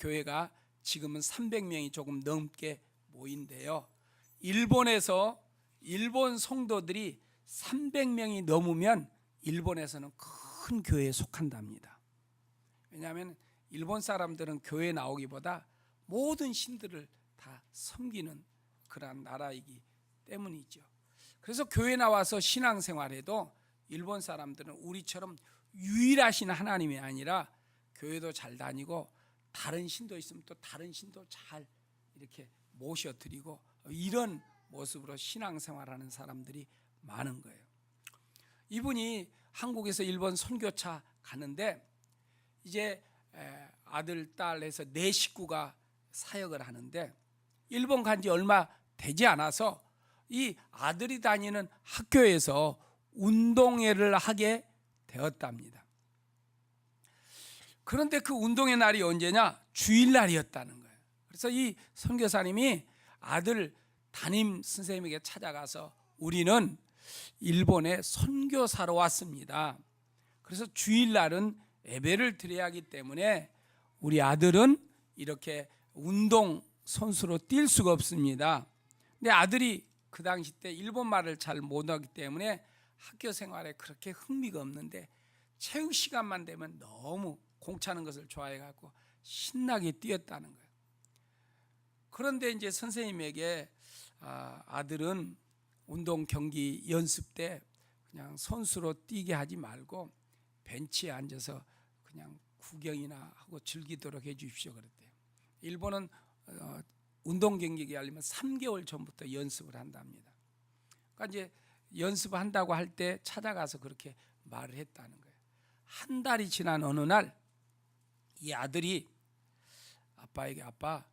교회가 지금은 300명이 조금 넘게 모인대요. 일본에서 일본 성도들이 300명이 넘으면 일본에서는 큰 교회에 속한답니다. 왜냐하면 일본 사람들은 교회 나오기보다 모든 신들을 다 섬기는 그러한 나라이기 때문이죠. 그래서 교회 나와서 신앙생활해도 일본 사람들은 우리처럼 유일하신 하나님이 아니라 교회도 잘 다니고 다른 신도 있으면 또 다른 신도 잘 이렇게 모셔드리고 이런 모습으로 신앙생활하는 사람들이 많은 거예요. 이분이 한국에서 일본 선교차 가는데 이제 아들, 딸 해서 4식구가 사역을 하는데 일본 간지 얼마 되지 않아서 이 아들이 다니는 학교에서 운동회를 하게 되었답니다. 그런데 그 운동회 날이 언제냐? 주일날이었다는 거예요. 그래서 이 선교사님이 아들 담임 선생님에게 찾아가서 우리는 일본에 선교사로 왔습니다. 그래서 주일날은 예배를 드려야 하기 때문에 우리 아들은 이렇게 운동 선수로 뛸 수가 없습니다. 근데 아들이 그 당시 때 일본말을 잘 못하기 때문에 학교 생활에 그렇게 흥미가 없는데 체육 시간만 되면 너무 공차는 것을 좋아해갖고 신나게 뛰었다는 거예요. 그런데 이제 선생님에게 아들은 운동 경기 연습 때 그냥 선수로 뛰게 하지 말고 벤치에 앉아서 그냥 구경이나 하고 즐기도록 해 주십시오 그랬대요. 일본은 운동 경기가 열리면 3개월 전부터 연습을 한답니다. 그러니까 이제 연습한다고 할 때 찾아가서 그렇게 말을 했다는 거예요. 한 달이 지난 어느 날 이 아들이 아빠에게 아빠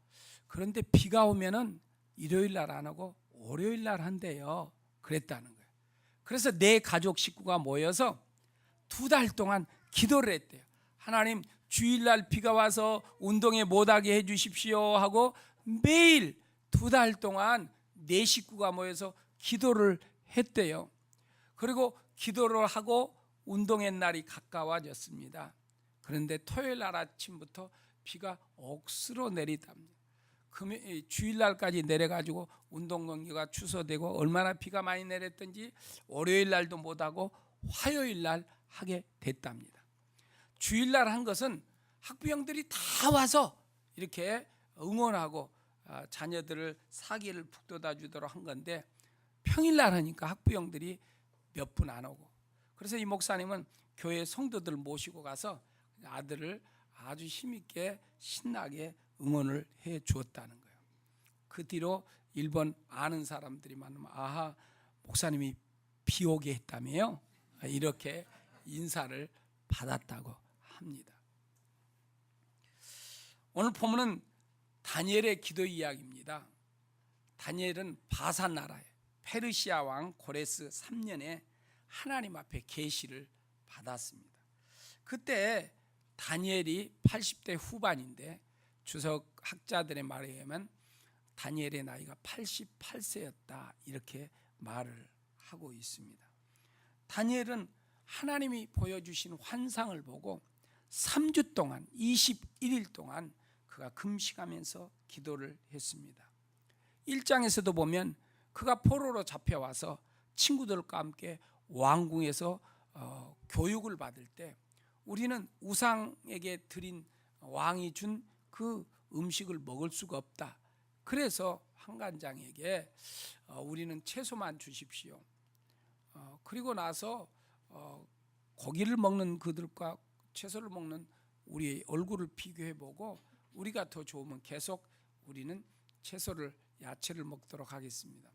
그런데 비가 오면은 일요일 날 안 하고 월요일 날 한대요. 그랬다는 거예요. 그래서 내 가족 식구가 모여서 2달 동안 기도를 했대요. 하나님 주일날 비가 와서 운동에 못하게 해 주십시오 하고 매일 2달 동안 4식구가 모여서 기도를 했대요. 그리고 기도를 하고 운동의 날이 가까워졌습니다. 그런데 토요일 날 아침부터 비가 억수로 내리답니다. 주일날까지 내려가지고 운동 경기가 취소되고 얼마나 비가 많이 내렸던지 월요일 날도 못하고 화요일 날 하게 됐답니다. 주일날 한 것은 학부형들이 다 와서 이렇게 응원하고 자녀들을 사기를 북돋아 주도록 한 건데 평일날 하니까 학부형들이 몇 분 안 오고 그래서 이 목사님은 교회 성도들 모시고 가서 아들을 아주 힘있게 신나게 응원을 해 주었다는 거예요. 그 뒤로 일본 아는 사람들이 많으면 아하 목사님이 비 오게 했다며요. 이렇게 인사를 받았다고 합니다. 오늘 본문은 다니엘의 기도 이야기입니다. 다니엘은 바산 나라에 페르시아 왕 고레스 3년에 하나님 앞에 계시를 받았습니다. 그때 다니엘이 80대 후반인데 주석 학자들의 말에 의하면 다니엘의 나이가 88세였다 이렇게 말을 하고 있습니다. 다니엘은 하나님이 보여주신 환상을 보고 3주 동안 21일 동안 그가 금식하면서 기도를 했습니다. 1장에서도 보면 그가 포로로 잡혀와서 친구들과 함께 왕궁에서 교육을 받을 때 우리는 우상에게 드린 왕이 준 그 음식을 먹을 수가 없다. 그래서 환관장에게 우리는 채소만 주십시오. 그리고 나서 고기를 먹는 그들과 채소를 먹는 우리의 얼굴을 비교해보고 우리가 더 좋으면 계속 우리는 채소를 야채를 먹도록 하겠습니다.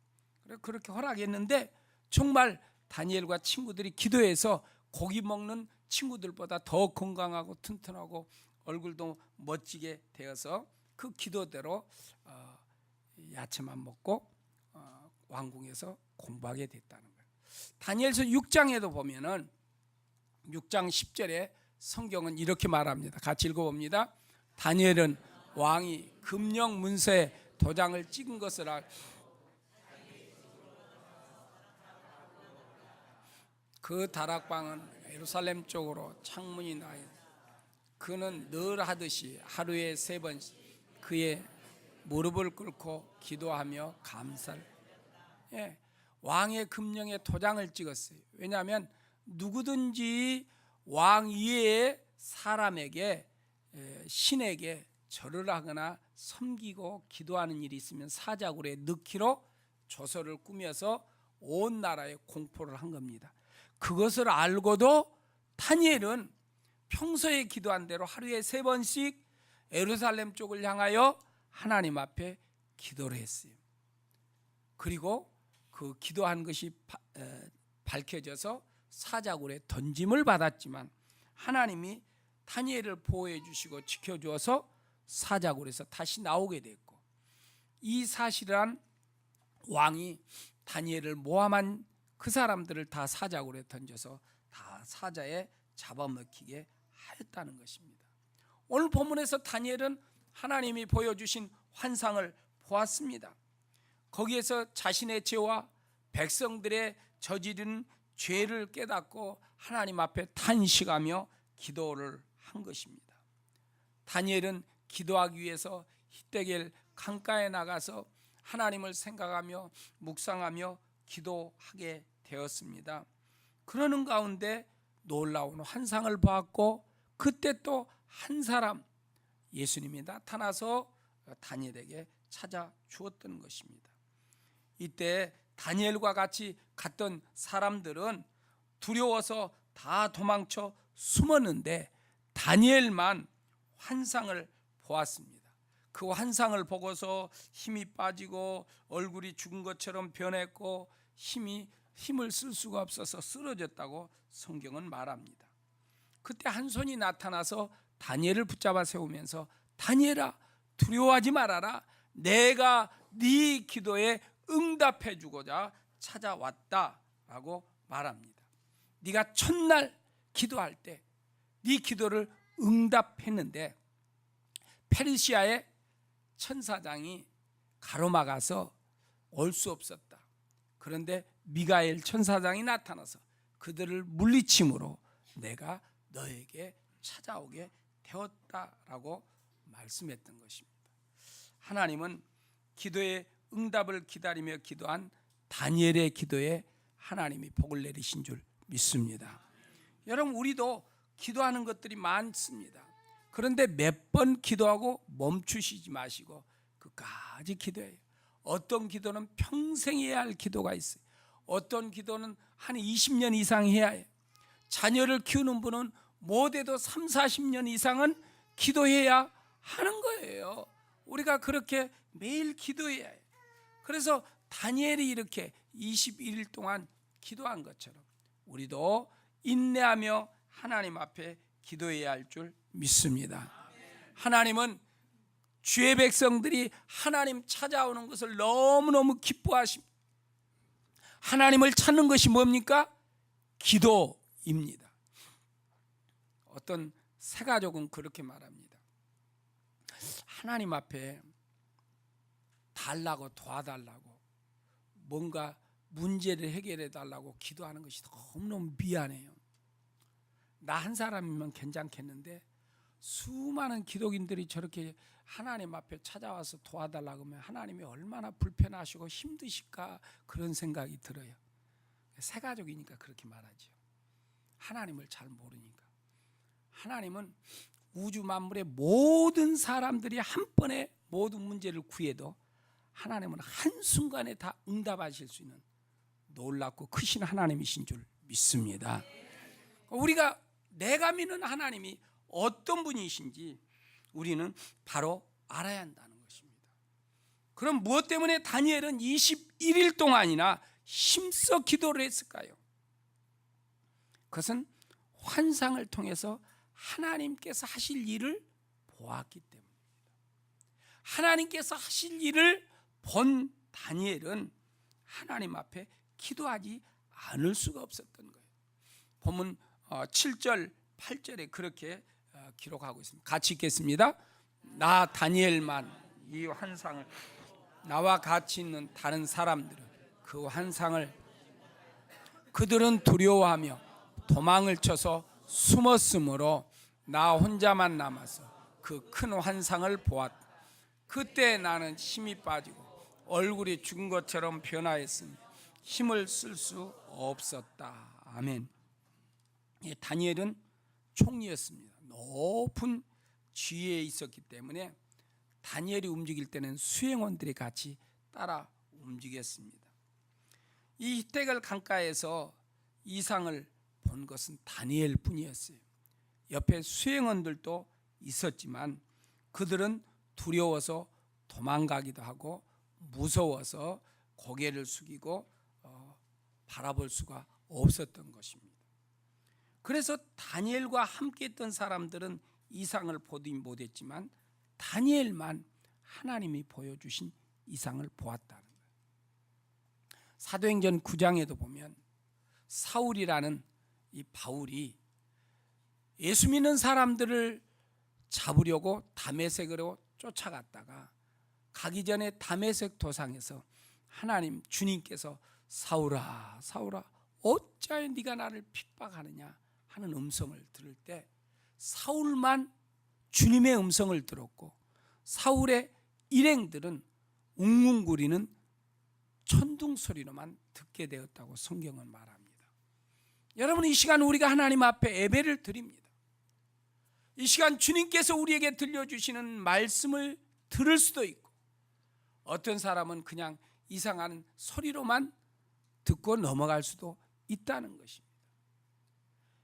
그렇게 허락했는데 정말 다니엘과 친구들이 기도해서 고기 먹는 친구들보다 더 건강하고 튼튼하고 얼굴도 멋지게 되어서 그 기도대로 야채만 먹고 왕궁에서 공부하게 됐다는 거예요. 다니엘서 6장에도 보면은 6장 10절에 성경은 이렇게 말합니다. 같이 읽어봅니다. 다니엘은 왕이 금령 문서에 도장을 찍은 것을 그 다락방은 예루살렘 쪽으로 창문이 나 있다. 그는 늘 하듯이 하루에 3번씩 그의 무릎을 꿇고 기도하며 감사를. 예, 왕의 금령에 도장을 찍었어요. 왜냐하면 누구든지 왕 이외의 사람에게, 신에게 절을 하거나 섬기고 기도하는 일이 있으면 사자굴에 넣기로 조서를 꾸며서 온 나라에 공포를 한 겁니다. 그것을 알고도 다니엘은 평소에 기도한 대로 하루에 3번씩 예루살렘 쪽을 향하여 하나님 앞에 기도를 했어요. 그리고 그 기도한 것이 밝혀져서 사자굴에 던짐을 받았지만 하나님이 다니엘을 보호해 주시고 지켜주어서 사자굴에서 다시 나오게 됐고, 이 사실은 왕이 다니엘을 모함한 그 사람들을 다 사자굴에 던져서 다 사자에 잡아먹히게 하였다는 것입니다. 오늘 본문에서 다니엘은 하나님이 보여주신 환상을 보았습니다. 거기에서 자신의 죄와 백성들의 저지른 죄를 깨닫고 하나님 앞에 탄식하며 기도를 한 것입니다. 다니엘은 기도하기 위해서 히데겔 강가에 나가서 하나님을 생각하며 묵상하며 기도하게 되었습니다. 그러는 가운데 놀라운 환상을 보았고, 그때 또 한 사람, 예수님이 나타나서 다니엘에게 찾아주었던 것입니다. 이때 다니엘과 같이 갔던 사람들은 두려워서 다 도망쳐 숨었는데 다니엘만 환상을 보았습니다. 그 환상을 보고서 힘이 빠지고 얼굴이 죽은 것처럼 변했고 힘을 쓸 수가 없어서 쓰러졌다고 성경은 말합니다. 그때 한 손이 나타나서 다니엘을 붙잡아 세우면서 다니엘아, 두려워하지 말아라. 내가 네 기도에 응답해 주고자 찾아왔다라고 말합니다. 네가 첫날 기도할 때 네 기도를 응답했는데 페르시아의 천사장이 가로막아서 올 수 없었다. 그런데 미가엘 천사장이 나타나서 그들을 물리침으로 내가 너에게 찾아오게 되었다라고 말씀했던 것입니다. 하나님은 기도의 응답을 기다리며 기도한 다니엘의 기도에 하나님이 복을 내리신 줄 믿습니다. 여러분, 우리도 기도하는 것들이 많습니다. 그런데 몇 번 기도하고 멈추시지 마시고 끝까지 기도해요. 어떤 기도는 평생 해야 할 기도가 있어요. 어떤 기도는 한 20년 이상 해야 해요. 자녀를 키우는 분은 못해도 3, 40년 이상은 기도해야 하는 거예요. 우리가 그렇게 매일 기도해야 해요. 그래서 다니엘이 이렇게 21일 동안 기도한 것처럼 우리도 인내하며 하나님 앞에 기도해야 할 줄 믿습니다. 하나님은 주의 백성들이 하나님 찾아오는 것을 너무너무 기뻐하십니다. 하나님을 찾는 것이 뭡니까? 기도입니다. 어떤 새가족은 그렇게 말합니다. 하나님 앞에 달라고, 도와달라고, 뭔가 문제를 해결해 달라고 기도하는 것이 너무너무 미안해요. 나 한 사람이면 괜찮겠는데 수많은 기독인들이 저렇게 하나님 앞에 찾아와서 도와달라고 하면 하나님이 얼마나 불편하시고 힘드실까, 그런 생각이 들어요. 새가족이니까 그렇게 말하죠. 하나님을 잘 모르니까. 하나님은 우주 만물의 모든 사람들이 한 번에 모든 문제를 구해도 하나님은 한순간에 다 응답하실 수 있는 놀랍고 크신 하나님이신 줄 믿습니다. 우리가 내가 믿는 하나님이 어떤 분이신지 우리는 바로 알아야 한다는 것입니다. 그럼 무엇 때문에 다니엘은 21일 동안이나 힘써 기도를 했을까요? 그것은 환상을 통해서 하나님께서 하실 일을 보았기 때문입니다. 하나님께서 하실 일을 본 다니엘은 하나님 앞에 기도하지 않을 수가 없었던 거예요. 본문 7절 8절에 그렇게 기록하고 있습니다. 같이 읽겠습니다. 나 다니엘만 이 환상을, 나와 같이 있는 다른 사람들은 그 환상을 그들은 두려워하며 도망을 쳐서 숨었으므로 나 혼자만 남아서 그 큰 환상을 보았다. 그때 나는 힘이 빠지고 얼굴이 죽은 것처럼 변화했으니 힘을 쓸 수 없었다. 아멘. 다니엘은 총리였습니다. 높은 지위에 있었기 때문에 다니엘이 움직일 때는 수행원들이 같이 따라 움직였습니다. 이 히데겔 강가에서 이상을 본 것은 다니엘 뿐이었어요. 옆에 수행원들도 있었지만 그들은 두려워서 도망가기도 하고 무서워서 고개를 숙이고 바라볼 수가 없었던 것입니다. 그래서 다니엘과 함께 있던 사람들은 이상을 보지 못했지만 다니엘만 하나님이 보여주신 이상을 보았다는 거예요. 사도행전 9장에도 보면 사울이라는 이 바울이 예수 믿는 사람들을 잡으려고 다메섹으로 쫓아갔다가 가기 전에 다메섹 도상에서 하나님 주님께서 사울아 사울아 어찌하여 네가 나를 핍박하느냐 하는 음성을 들을 때 사울만 주님의 음성을 들었고 사울의 일행들은 웅웅거리는 천둥 소리로만 듣게 되었다고 성경은 말합니다. 여러분, 이 시간 우리가 하나님 앞에 예배를 드립니다. 이 시간 주님께서 우리에게 들려주시는 말씀을 들을 수도 있고 어떤 사람은 그냥 이상한 소리로만 듣고 넘어갈 수도 있다는 것입니다.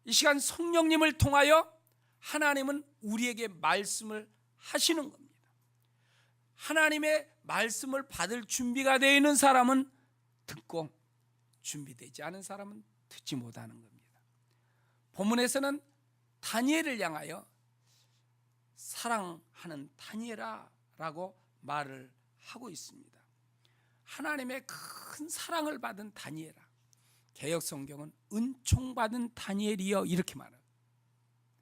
이 시간 성령님을 통하여 하나님은 우리에게 말씀을 하시는 겁니다. 하나님의 말씀을 받을 준비가 되어 있는 사람은 듣고 준비되지 않은 사람은 듣지 못하는 겁니다. 본문에서는 다니엘을 향하여 사랑하는 다니엘아라고 말을 하고 있습니다. 하나님의 큰 사랑을 받은 다니엘아, 개역 성경은 은총받은 다니엘이여 이렇게 말해요.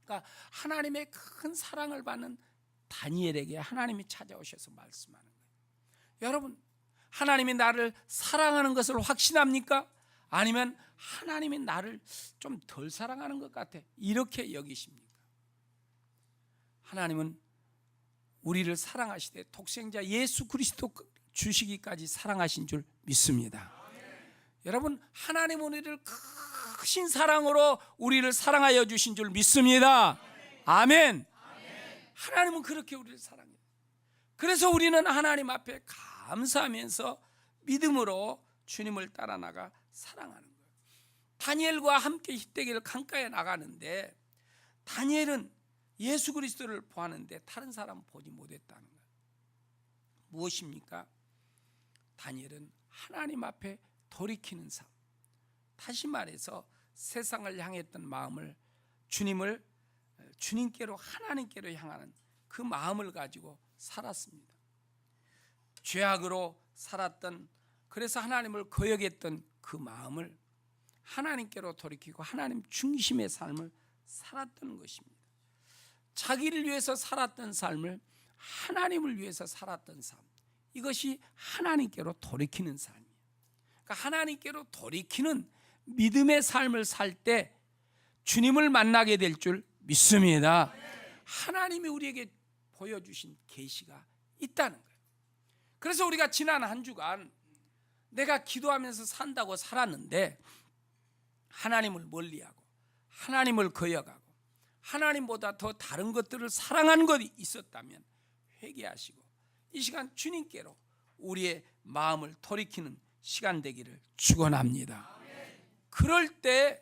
그러니까 하나님의 큰 사랑을 받는 다니엘에게 하나님이 찾아오셔서 말씀하는 거예요. 여러분, 하나님이 나를 사랑하는 것을 확신합니까? 아니면 하나님이 나를 좀 덜 사랑하는 것 같아 이렇게 여기십니까? 하나님은 우리를 사랑하시되 독생자 예수 그리스도 주시기까지 사랑하신 줄 믿습니다. 여러분, 하나님은 우리를 크신 사랑으로 우리를 사랑하여 주신 줄 믿습니다. 아멘. 하나님은 그렇게 우리를 사랑해요. 그래서 우리는 하나님 앞에 감사하면서 믿음으로 주님을 따라 나가 사랑하는 거예요. 다니엘과 함께 히데겔 강가에 나가는데 다니엘은 예수 그리스도를 보았는데 다른 사람은 보지 못했다는 거예요. 무엇입니까? 다니엘은 하나님 앞에 돌이키는 삶, 다시 말해서 세상을 향했던 마음을 주님께로 하나님께로 향하는 그 마음을 가지고 살았습니다. 죄악으로 살았던, 그래서 하나님을 거역했던 그 마음을 하나님께로 돌이키고 하나님 중심의 삶을 살았던 것입니다. 자기를 위해서 살았던 삶을 하나님을 위해서 살았던 삶, 이것이 하나님께로 돌이키는 삶이에요. 그러니까 하나님께로 돌이키는 믿음의 삶을 살 때 주님을 만나게 될 줄 믿습니다. 하나님이 우리에게 보여주신 계시가 있다는 거예요. 그래서 우리가 지난 한 주간 내가 기도하면서 산다고 살았는데 하나님을 멀리하고 하나님을 거역하고 하나님보다 더 다른 것들을 사랑하는 것이 있었다면 회개하시고 이 시간 주님께로 우리의 마음을 돌이키는 시간 되기를 축원합니다. 그럴 때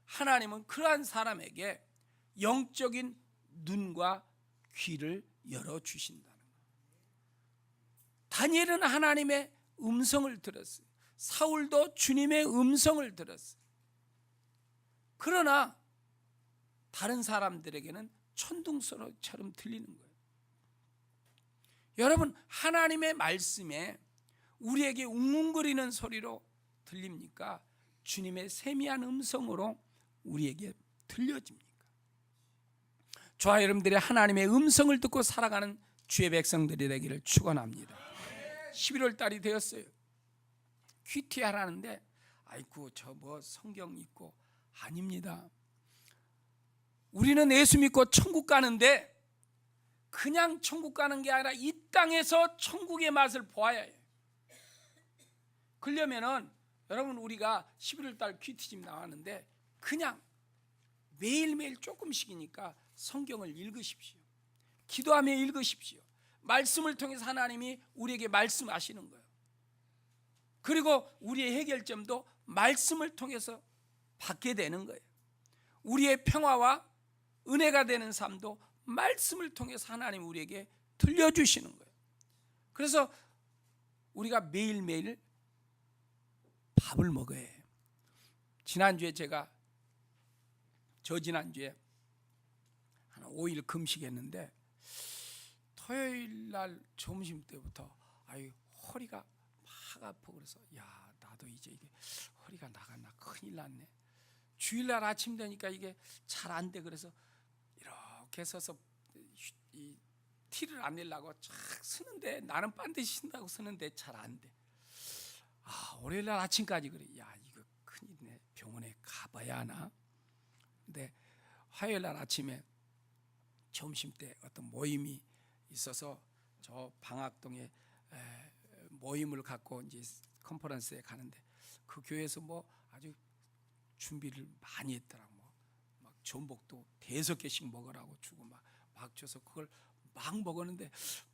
하나님은 그러한 사람에게 영적인 눈과 귀를 열어주신다는 거예요. 다니엘은 하나님의 음성을 들었어요. 사울도 주님의 음성을 들었어요. 그러나 다른 사람들에게는 천둥소리처럼 들리는 거예요. 여러분, 하나님의 말씀에 우리에게 웅웅거리는 소리로 들립니까? 주님의 세미한 음성으로 우리에게 들려집니까? 저와 여러분들이 하나님의 음성을 듣고 살아가는 주의 백성들이 되기를 축원합니다. 11월 달이 되었어요. 큐티하라는데 아이고 저 뭐 성경 읽고 아닙니다. 우리는 예수 믿고 천국 가는데 그냥 천국 가는 게 아니라 이 땅에서 천국의 맛을 보아야 해요. 그러려면은 여러분, 우리가 11월 달 큐티집 나왔는데 그냥 매일매일 조금씩이니까 성경을 읽으십시오. 기도하며 읽으십시오. 말씀을 통해서 하나님이 우리에게 말씀하시는 거예요. 그리고 우리의 해결점도 말씀을 통해서 받게 되는 거예요. 우리의 평화와 은혜가 되는 삶도 말씀을 통해서 하나님 우리에게 들려주시는 거예요. 그래서 우리가 매일매일 밥을 먹어야 해요. 지난주에 저지난주에 한 5일 금식했는데 토요일 날 점심 때부터 허리가 막 아프고 그래서 나도 이제 이게 허리가 나갔나, 큰일 났네. 주일날 아침 되니까 이게 잘 안 돼. 그래서 이렇게 서서 이 티를 안 내려고 쫙 쓰는데, 나는 반드시 쓴다고 쓰는데 잘 안 돼. 월요일날 아침까지 그래. 이거 큰일이네. 병원에 가봐야 하나. 근데 화요일날 아침에 점심 때 어떤 모임이 있어서 저 방학동에 모임을 갖고 이제 컨퍼런스에 가는데, 그 교회에서 아주 준비를 많이 했더라고. 막 전복도 5개씩 먹으라고 주고 막 줘서 그걸 막 먹었는데,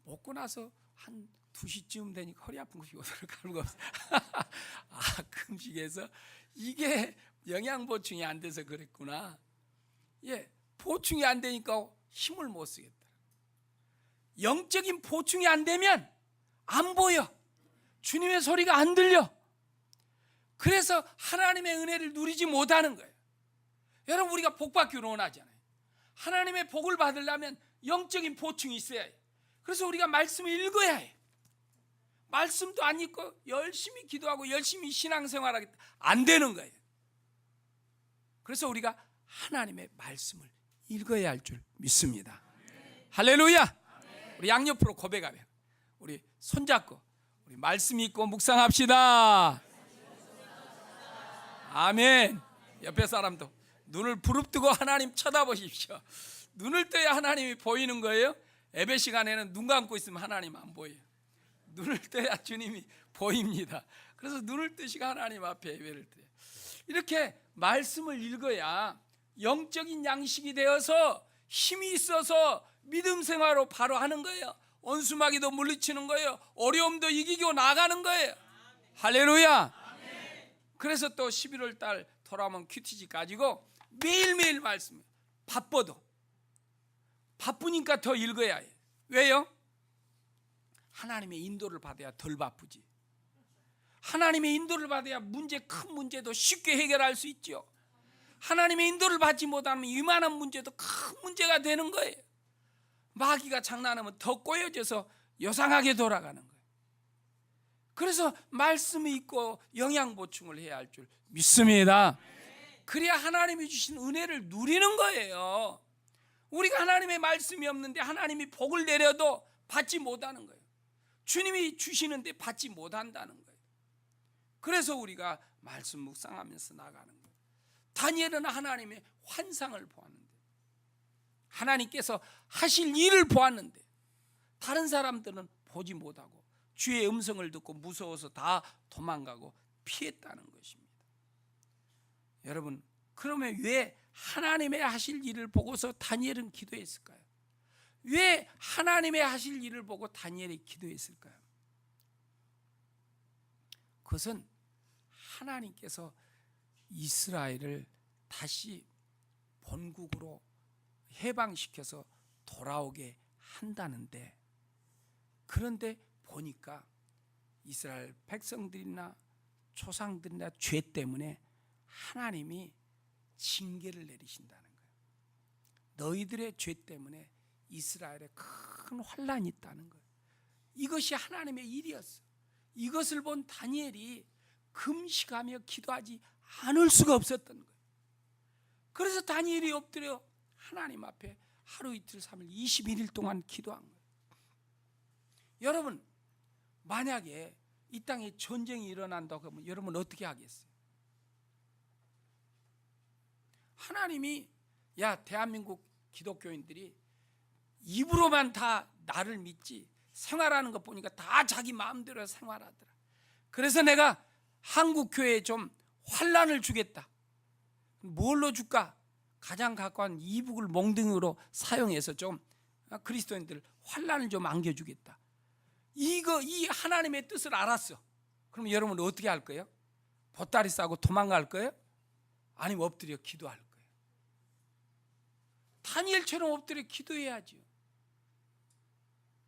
먹고 나서 한 2시쯤 되니까 허리 아픈 것이 오도록 가는 거 없어. 금식에서 이게 영양 보충이 안 돼서 그랬구나. 보충이 안 되니까 힘을 못 쓰겠다. 영적인 보충이 안 되면 안 보여. 주님의 소리가 안 들려. 그래서 하나님의 은혜를 누리지 못하는 거예요. 여러분, 우리가 복 받기를 원하잖아요. 하나님의 복을 받으려면 영적인 보충이 있어야 해요. 그래서 우리가 말씀을 읽어야 해요. 말씀도 안 읽고 열심히 기도하고 열심히 신앙생활하겠다, 안 되는 거예요. 그래서 우리가 하나님의 말씀을 읽어야 할 줄 믿습니다. 할렐루야. 우리 양옆으로 고백하며 우리 손잡고 우리 말씀 읽고 묵상합시다. 아멘. 옆에 사람도 눈을 부릅뜨고 하나님 쳐다보십시오. 눈을 떠야 하나님이 보이는 거예요. 예배 시간에는 눈 감고 있으면 하나님 안 보여요. 눈을 떠야 주님이 보입니다. 그래서 눈을 뜨시고 하나님 앞에 예배를 드려요. 이렇게 말씀을 읽어야 영적인 양식이 되어서 힘이 있어서 믿음 생활로 바로 하는 거예요. 원수마귀도 물리치는 거예요. 어려움도 이기고 나가는 거예요. 할렐루야. 그래서 또 11월 달 돌아오면 큐티지 가지고 매일매일 말씀, 바쁘니까 더 읽어야 해요. 왜요? 하나님의 인도를 받아야 덜 바쁘지. 하나님의 인도를 받아야 큰 문제도 쉽게 해결할 수 있죠. 하나님의 인도를 받지 못하면 이만한 문제도 큰 문제가 되는 거예요. 마귀가 장난하면 더 꼬여져서 요상하게 돌아가는 거예요. 그래서 말씀이 있고 영양 보충을 해야 할 줄 믿습니다. 그래야 하나님이 주신 은혜를 누리는 거예요. 우리가 하나님의 말씀이 없는데 하나님이 복을 내려도 받지 못하는 거예요. 주님이 주시는데 받지 못한다는 거예요. 그래서 우리가 말씀 묵상하면서 나가는 거예요. 다니엘은 하나님의 환상을 보았는데, 하나님께서 하실 일을 보았는데, 다른 사람들은 보지 못하고 주의 음성을 듣고 무서워서 다 도망가고 피했다는 것입니다. 여러분, 그러면 왜 하나님의 하실 일을 보고서 다니엘은 기도했을까요? 왜 하나님의 하실 일을 보고 다니엘이 기도했을까요? 그것은 하나님께서 이스라엘을 다시 본국으로 해방시켜서 돌아오게 한다는데, 그런데 보니까 이스라엘 백성들이나 조상들이나 죄 때문에 하나님이 징계를 내리신다는 거예요. 너희들의 죄 때문에 이스라엘에 큰 환란이 있다는 거예요. 이것이 하나님의 일이었어요. 이것을 본 다니엘이 금식하며 기도하지 않을 수가 없었던 거예요. 그래서 다니엘이 엎드려 하나님 앞에 하루 이틀 3일 21일 동안 기도한 거예요. 여러분, 만약에 이 땅에 전쟁이 일어난다고 하면 여러분 어떻게 하겠어요? 하나님이 야, 대한민국 기독교인들이 입으로만 다 나를 믿지 생활하는 것 보니까 다 자기 마음대로 생활하더라. 그래서 내가 한국 교회에 좀 환란을 주겠다. 뭘로 줄까? 가장 가까운 이북을 몽둥이로 사용해서 좀 그리스도인들 환란을 좀 안겨주겠다. 이 하나님의 뜻을 알았어. 그럼 여러분은 어떻게 할 거예요? 보따리 싸고 도망갈 거예요? 아니면 엎드려 기도할 거예요? 다니엘처럼 엎드려 기도해야죠.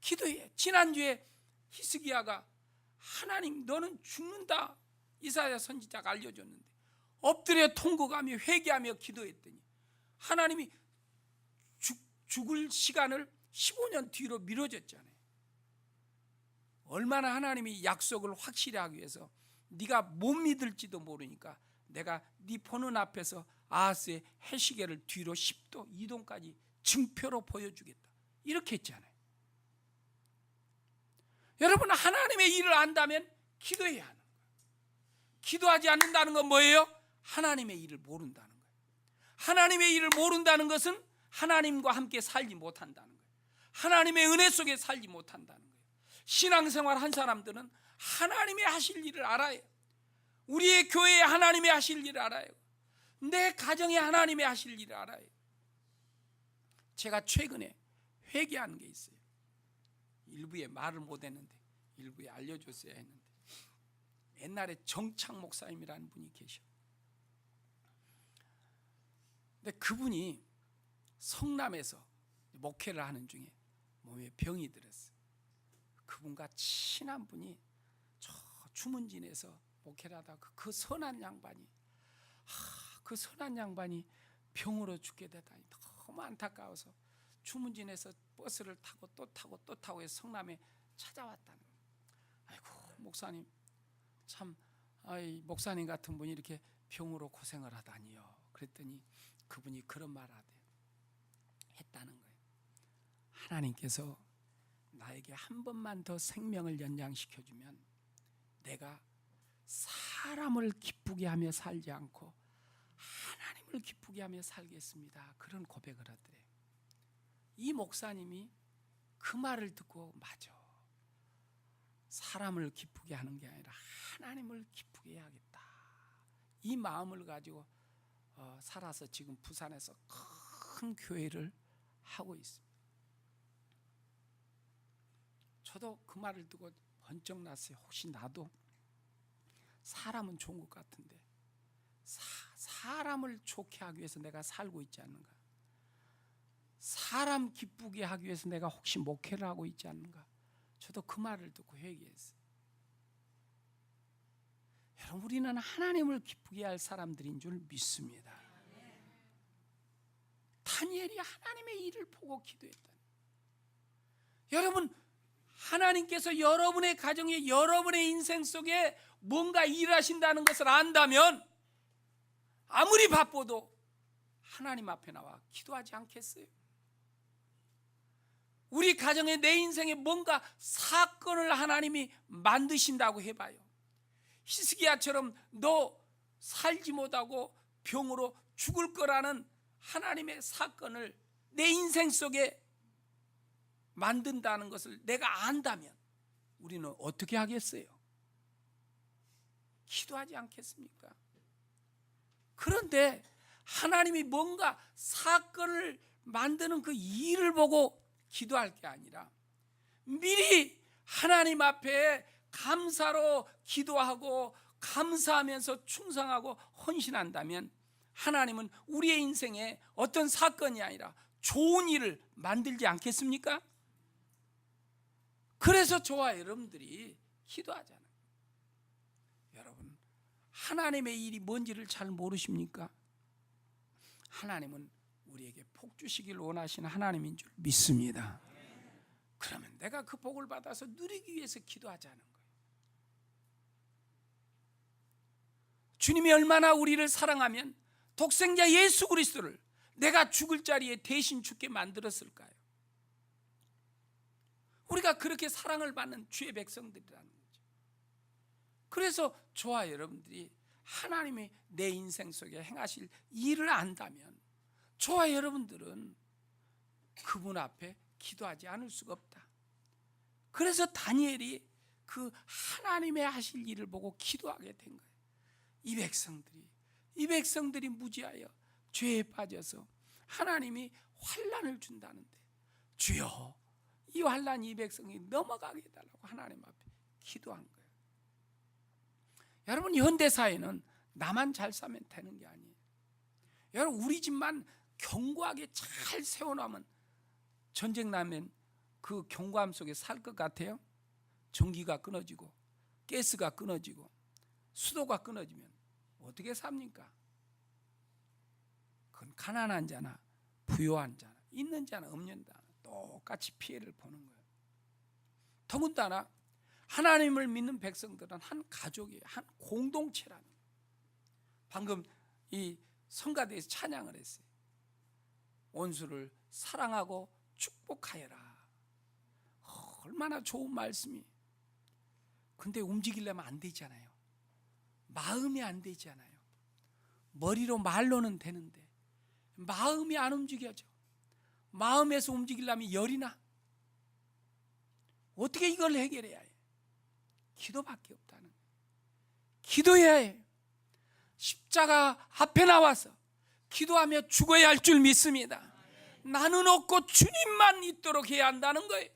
기도해. 지난주에 히스기야가 하나님 너는 죽는다 이사야 선지자가 알려줬는데 엎드려 통곡하며 회개하며 기도했더니 하나님이 죽을 시간을 15년 뒤로 미뤄졌잖아요. 얼마나 하나님이 약속을 확실히 하기 위해서 네가 못 믿을지도 모르니까 내가 네 보는 앞에서 아하스의 해시계를 뒤로 10도 이동까지 증표로 보여주겠다. 이렇게 했잖아요. 여러분, 하나님의 일을 안다면 기도해야 하는 거예요. 기도하지 않는다는 건 뭐예요? 하나님의 일을 모른다는 거예요. 하나님의 일을 모른다는 것은 하나님과 함께 살지 못한다는 거예요. 하나님의 은혜 속에 살지 못한다는 거예요. 신앙생활 한 사람들은 하나님의 하실 일을 알아요. 우리의 교회에 하나님의 하실 일을 알아요. 내 가정에 하나님의 하실 일을 알아요. 제가 최근에 회개하는 게 있어요. 일부에 말을 못했는데 일부에 알려줬어야 했는데, 옛날에 정창 목사님이라는 분이 계셔. 근데 그분이 성남에서 목회를 하는 중에 몸에 병이 들었어요. 그분과 친한 분이 저 주문진에서 목회를 하다가 그 선한 양반이 그 선한 양반이 병으로 죽게 되다니 너무 안타까워서 주문진에서 버스를 타고 또 타고 또 타고 해서 성남에 찾아왔다는 거예요. 아이고 목사님 참 목사님 같은 분이 이렇게 병으로 고생을 하다니요. 그랬더니 그분이 그런 말을 했다는 거예요. 하나님께서 나에게 한 번만 더 생명을 연장시켜주면 내가 사람을 기쁘게 하며 살지 않고 하나님을 기쁘게 하며 살겠습니다. 그런 고백을 하더래요. 이 목사님이 그 말을 듣고 맞아, 사람을 기쁘게 하는 게 아니라 하나님을 기쁘게 해야겠다, 이 마음을 가지고 살아서 지금 부산에서 큰 교회를 하고 있습니다. 저도 그 말을 듣고 번쩍 났어요. 혹시 나도 사람은 좋은 것 같은데 사람을 좋게 하기 위해서 내가 살고 있지 않는가? 사람 기쁘게 하기 위해서 내가 혹시 목회를 하고 있지 않는가? 저도 그 말을 듣고 회개했어요. 여러분, 우리는 하나님을 기쁘게 할 사람들인 줄 믿습니다. 다니엘이 하나님의 일을 보고 기도했다. 여러분, 하나님께서 여러분의 가정에 여러분의 인생 속에 뭔가 일하신다는 것을 안다면 아무리 바빠도 하나님 앞에 나와 기도하지 않겠어요? 우리 가정에 내 인생에 뭔가 사건을 하나님이 만드신다고 해봐요. 히스기야처럼 너 살지 못하고 병으로 죽을 거라는 하나님의 사건을 내 인생 속에 만든다는 것을 내가 안다면 우리는 어떻게 하겠어요? 기도하지 않겠습니까? 그런데 하나님이 뭔가 사건을 만드는 그 일을 보고 기도할 게 아니라 미리 하나님 앞에 감사로 기도하고 감사하면서 충성하고 헌신한다면 하나님은 우리의 인생에 어떤 사건이 아니라 좋은 일을 만들지 않겠습니까? 그래서 저와 여러분들이 기도하잖아요. 여러분, 하나님의 일이 뭔지를 잘 모르십니까? 하나님은 우리에게 복 주시길 원하시는 하나님인 줄 믿습니다. 그러면 내가 그 복을 받아서 누리기 위해서 기도하자는 거예요. 주님이 얼마나 우리를 사랑하면 독생자 예수 그리스도를 내가 죽을 자리에 대신 죽게 만들었을까요? 우리가 그렇게 사랑을 받는 주의 백성들이라는 거죠. 그래서 저와 여러분들이 하나님이 내 인생 속에 행하실 일을 안다면 저와 여러분들은 그분 앞에 기도하지 않을 수가 없다. 그래서 다니엘이 그 하나님의 하실 일을 보고 기도하게 된 거예요. 이 백성들이 무지하여 죄에 빠져서 하나님이 환난을 준다는데, 주여 이 환난 이 백성이 넘어가게 해달라고 하나님 앞에 기도한 거예요. 여러분, 현대사회는 나만 잘 사면 되는 게 아니에요. 여러분, 우리 집만 견고하게 잘 세워놓으면 전쟁 나면 그 견고함 속에 살 것 같아요? 전기가 끊어지고 가스가 끊어지고 수도가 끊어지면 어떻게 삽니까? 그건 가난한 자나 부유한 자나 있는 자나 없는 자나 똑같이 피해를 보는 거예요. 더군다나 하나님을 믿는 백성들은 한 가족이에요. 한 공동체라는 거예요. 방금 이 성가대에서 찬양을 했어요. 원수를 사랑하고 축복하여라. 얼마나 좋은 말씀이. 근데 움직이려면 안 되잖아요. 마음이 안 되잖아요. 머리로 말로는 되는데 마음이 안 움직여져. 마음에서 움직이려면 열이 나. 어떻게 이걸 해결해야 해? 기도밖에 없다는 거예요. 기도해야 해. 십자가 앞에 나와서 기도하며 죽어야 할 줄 믿습니다. 나는 없고 주님만 있도록 해야 한다는 거예요.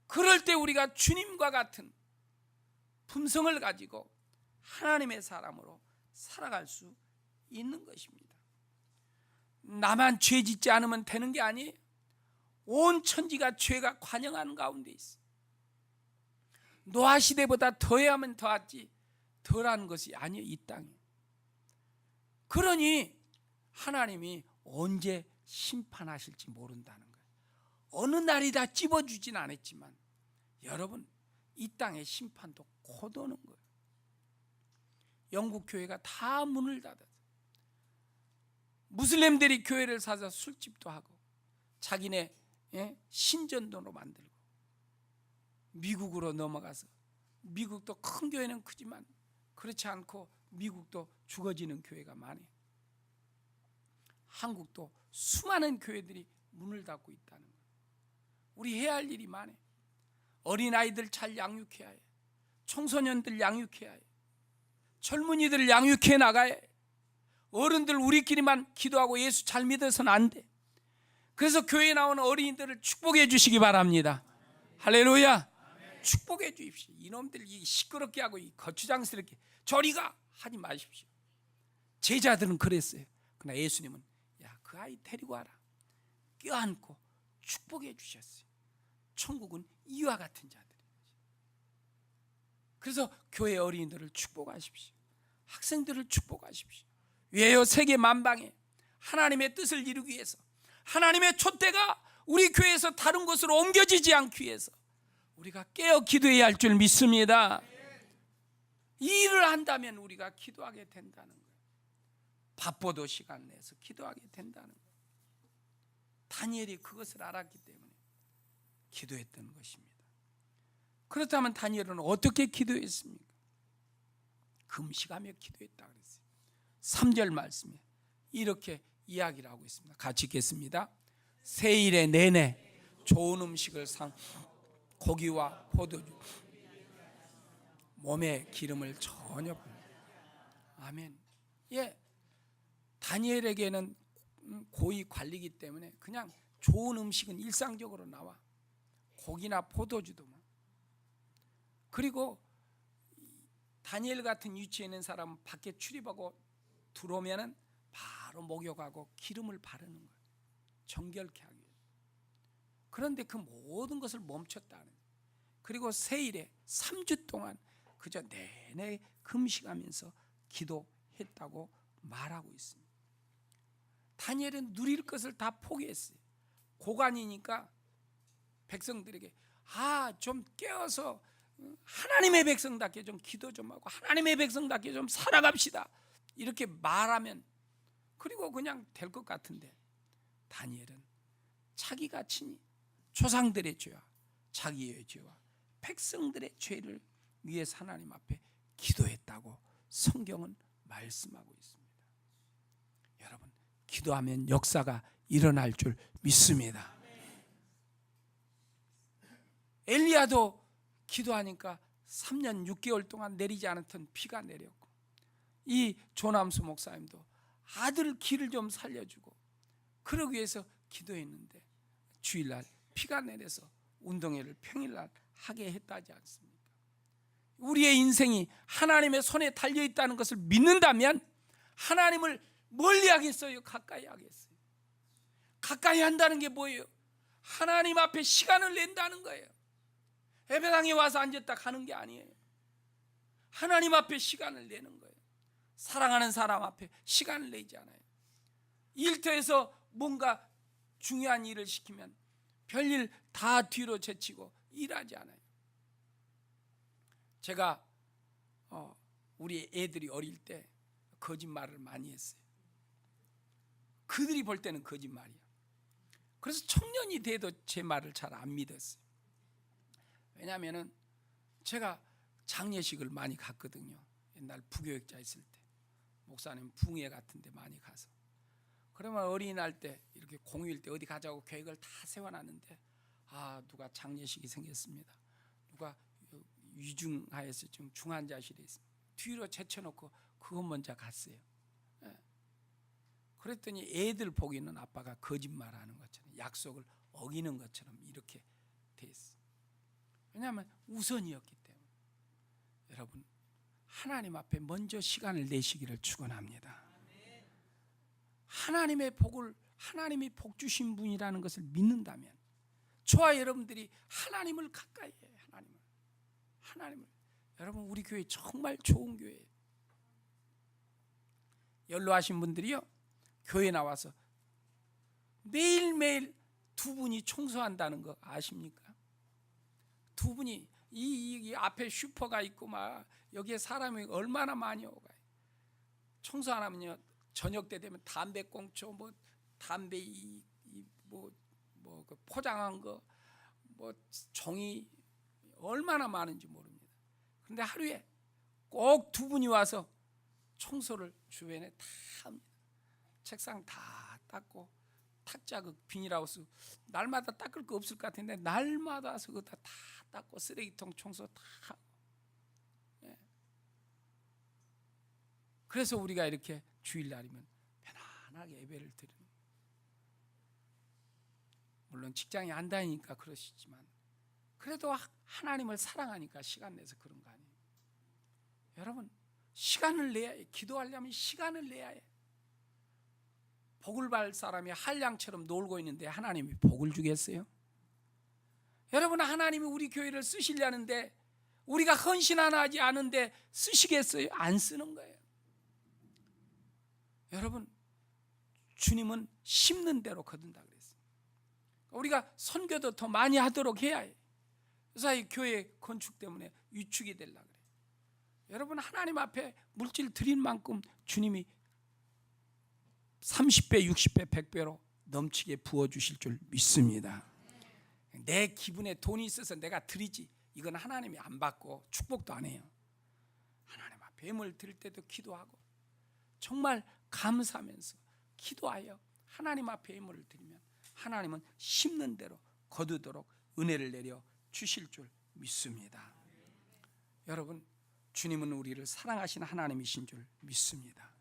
그럴 때 우리가 주님과 같은 품성을 가지고 하나님의 사람으로 살아갈 수 있는 것입니다. 나만 죄 짓지 않으면 되는 게 아니에요. 온 천지가 죄가 관영하는 가운데 있어. 노아 시대보다 더해야면 더하지 덜한 것이 아니에요, 이 땅에. 그러니 하나님이 언제 심판하실지 모른다는 거예요. 어느 날이 다 찝어주진 않았지만 여러분, 이 땅의 심판도 곧 오는 거예요. 영국 교회가 다 문을 닫아서 무슬림들이 교회를 사서 술집도 하고 자기네 신전도로 만들고 미국으로 넘어가서, 미국도 큰 교회는 크지만 그렇지 않고 미국도 죽어지는 교회가 많아요. 한국도 수많은 교회들이 문을 닫고 있다는 거예요. 우리 해야 할 일이 많아요. 어린아이들 잘 양육해야 해. 청소년들 양육해야 해. 젊은이들 양육해 나가야 해. 어른들 우리끼리만 기도하고 예수 잘 믿어서는 안 돼. 그래서 교회에 나오는 어린이들을 축복해 주시기 바랍니다. 할렐루야. 축복해 주십시오. 이놈들 시끄럽게 하고 거추장스럽게 저리가 하지 마십시오. 제자들은 그랬어요. 그러나 예수님은 야, 그 아이 데리고 와라. 껴안고 축복해 주셨어요. 천국은 이와 같은 자들이에요. 그래서 교회 어린이들을 축복하십시오. 학생들을 축복하십시오. 왜요? 세계 만방에 하나님의 뜻을 이루기 위해서, 하나님의 촛대가 우리 교회에서 다른 곳으로 옮겨지지 않기 위해서 우리가 깨어 기도해야 할 줄 믿습니다. 이 일을 한다면 우리가 기도하게 된다는 거예요. 바빠도 시간 내서 기도하게 된다는 거예요. 다니엘이 그것을 알았기 때문에 기도했던 것입니다. 그렇다면 다니엘은 어떻게 기도했습니까? 금식하며 기도했다 그랬어요. 3절 말씀에 이렇게 이야기를 하고 있습니다. 같이 읽겠습니다. 세일에 내내 좋은 음식을 고기와 포도주, 몸에 기름을 전혀. 아멘. 예, 다니엘에게는 고위 관리이기 때문에 그냥 좋은 음식은 일상적으로 나와. 고기나 포도주도 뭐. 그리고 다니엘 같은 위치에 있는 사람은 밖에 출입하고 들어오면은 바로 목욕하고 기름을 바르는 거예요. 정결케 하기 위해서. 그런데 그 모든 것을 멈췄다는 거예요. 그리고 세일에 3주 동안 그저 내내 금식하면서 기도했다고 말하고 있습니다. 다니엘은 누릴 것을 다 포기했어요. 고관이니까 백성들에게 좀 깨어서 하나님의 백성답게 좀 기도 좀 하고 하나님의 백성답게 좀 살아갑시다, 이렇게 말하면 그리고 그냥 될 것 같은데, 다니엘은 자기가 친히 조상들의 죄와 자기의 죄와 백성들의 죄를 위해서 하나님 앞에 기도했다고 성경은 말씀하고 있습니다. 여러분, 기도하면 역사가 일어날 줄 믿습니다. 엘리야도 기도하니까 3년 6개월 동안 내리지 않았던 비가 내렸고, 이 조남수 목사님도 아들 길을 좀 살려주고 그러기 위해서 기도했는데 주일날 비가 내려서 운동회를 평일날 하게 했다지 않습니까? 우리의 인생이 하나님의 손에 달려있다는 것을 믿는다면 하나님을 멀리 하겠어요? 가까이 하겠어요? 가까이 한다는 게 뭐예요? 하나님 앞에 시간을 낸다는 거예요. 예배당에 와서 앉았다 가는 게 아니에요. 하나님 앞에 시간을 내는 거예요. 사랑하는 사람 앞에 시간을 내지 않아요. 일터에서 뭔가 중요한 일을 시키면 별일 다 뒤로 제치고 일하지 않아요. 제가 우리 애들이 어릴 때 거짓말을 많이 했어요. 그들이 볼 때는 거짓말이야. 그래서 청년이 돼도 제 말을 잘 안 믿었어요. 왜냐하면 제가 장례식을 많이 갔거든요. 옛날 부교육자 있을 때 목사님 붕회 같은 데 많이 가서, 그러면 어린이날 때 이렇게 공휴일 때 어디 가자고 계획을 다 세워놨는데 누가 장례식이 생겼습니다. 누가 위중하여서 지금 중환자실에 있습니다. 뒤로 제쳐놓고 그것 먼저 갔어요. 그랬더니 애들 보기는 아빠가 거짓말하는 것처럼, 약속을 어기는 것처럼 이렇게 돼 있어요. 왜냐하면 우선이었기 때문에. 여러분, 하나님 앞에 먼저 시간을 내시기를 축원합니다. 하나님의 복을, 하나님이 복 주신 분이라는 것을 믿는다면 저와 여러분들이 하나님을 가까이 해요. 하나님을. 여러분, 우리 교회 정말 좋은 교회예요. 연로하신 분들이요, 교회 나와서 매일매일 두 분이 청소한다는 거 아십니까? 두 분이 이 앞에 슈퍼가 있고 막 여기에 사람이 얼마나 많이 오가요. 청소 안 하면요, 저녁 때 되면 담배꽁초, 뭐 담배 그 포장한 거, 뭐 종이 얼마나 많은지 모릅니다. 그런데 하루에 꼭 두 분이 와서 청소를 주변에 다 합니다. 책상 다 닦고, 탁자 그 비닐하우스 날마다 닦을 거 없을 것 같은데 날마다 와서 그거 다 닦고 쓰레기통 청소 다 하고. 그래서 우리가 이렇게 주일날이면 편안하게 예배를 드리는 거예요. 물론 직장에 안 다니니까 그러시지만 그래도 하나님을 사랑하니까 시간 내서 그런 거 아니에요. 여러분, 시간을 내야 해요. 기도하려면 시간을 내야 해요. 복을 받을 사람이 한량처럼 놀고 있는데 하나님이 복을 주겠어요? 여러분, 하나님이 우리 교회를 쓰시려는데 우리가 헌신 하나 하지 않은데 쓰시겠어요? 안 쓰는 거예요. 여러분, 주님은 심는 대로 거둔다 그랬어요. 우리가 선교도 더 많이 하도록 해야 해요. 그래서 이 교회 건축 때문에 위축이 되려고 그래요. 여러분, 하나님 앞에 물질 드린 만큼 주님이 30배, 60배, 100배로 넘치게 부어주실 줄 믿습니다. 내 기분에 돈이 있어서 내가 드리지, 이건 하나님이 안 받고 축복도 안 해요. 하나님 앞에 예물 드릴 때도 기도하고 정말 감사하면서 기도하여 하나님 앞에 예물을 드리면 하나님은 심는 대로 거두도록 은혜를 내려 주실 줄 믿습니다. 여러분, 주님은 우리를 사랑하시는 하나님이신 줄 믿습니다.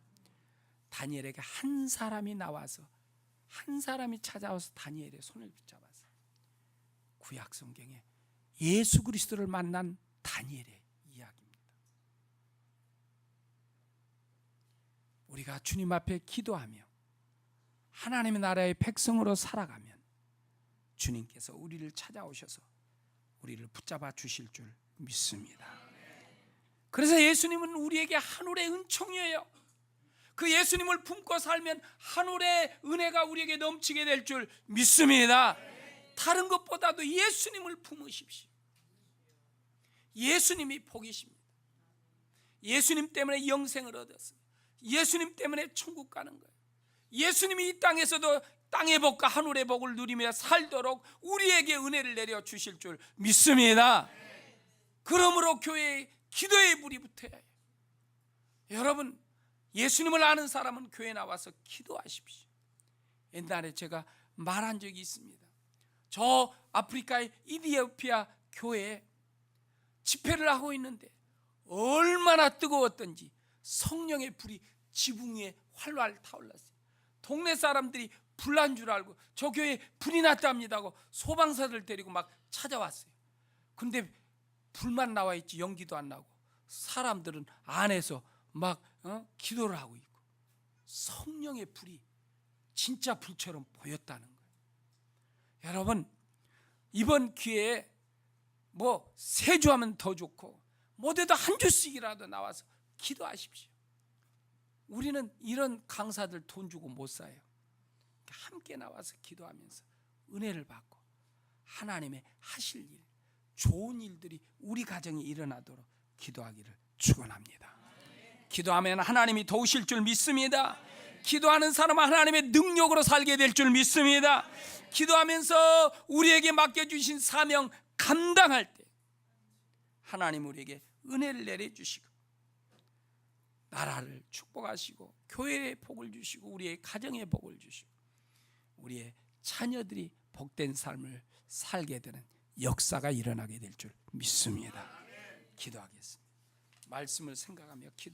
다니엘에게 한 사람이 나와서, 한 사람이 찾아와서 다니엘의 손을 붙잡아서 구약 성경에 예수 그리스도를 만난 다니엘의 이야기입니다. 우리가 주님 앞에 기도하며 하나님의 나라의 백성으로 살아가면 주님께서 우리를 찾아오셔서 우리를 붙잡아 주실 줄 믿습니다. 그래서 예수님은 우리에게 하늘의 은총이에요. 그 예수님을 품고 살면 하늘의 은혜가 우리에게 넘치게 될 줄 믿습니다. 다른 것보다도 예수님을 품으십시오. 예수님이 복이십니다. 예수님 때문에 영생을 얻었어요. 예수님 때문에 천국 가는 거예요. 예수님이 이 땅에서도 땅의 복과 하늘의 복을 누리며 살도록 우리에게 은혜를 내려 주실 줄 믿습니다. 그러므로 교회에 기도의 불이 붙어야 해요. 여러분, 예수님을 아는 사람은 교회 나와서 기도하십시오. 옛날에 제가 말한 적이 있습니다. 저 아프리카의 이디오피아 교회에 집회를 하고 있는데 얼마나 뜨거웠던지 성령의 불이 지붕 위에 활활 타올랐어요. 동네 사람들이 불난 줄 알고 저 교회에 불이 났답니다 하고 소방사들 데리고 막 찾아왔어요. 근데 불만 나와 있지 연기도 안 나고 사람들은 안에서 막 기도를 하고 있고 성령의 불이 진짜 불처럼 보였다는 거예요. 여러분, 이번 기회에 뭐 세 주 하면 더 좋고 못해도 한 주씩이라도 나와서 기도하십시오. 우리는 이런 강사들 돈 주고 못 사요. 함께 나와서 기도하면서 은혜를 받고 하나님의 하실 일, 좋은 일들이 우리 가정에 일어나도록 기도하기를 축원합니다. 기도하면 하나님이 도우실 줄 믿습니다. 기도하는 사람은 하나님의 능력으로 살게 될 줄 믿습니다. 기도하면서 우리에게 맡겨주신 사명 감당할 때 하나님 우리에게 은혜를 내려주시고 나라를 축복하시고 교회에 복을 주시고 우리의 가정에 복을 주시고 우리의 자녀들이 복된 삶을 살게 되는 역사가 일어나게 될 줄 믿습니다. 기도하겠습니다. 말씀을 생각하며 기도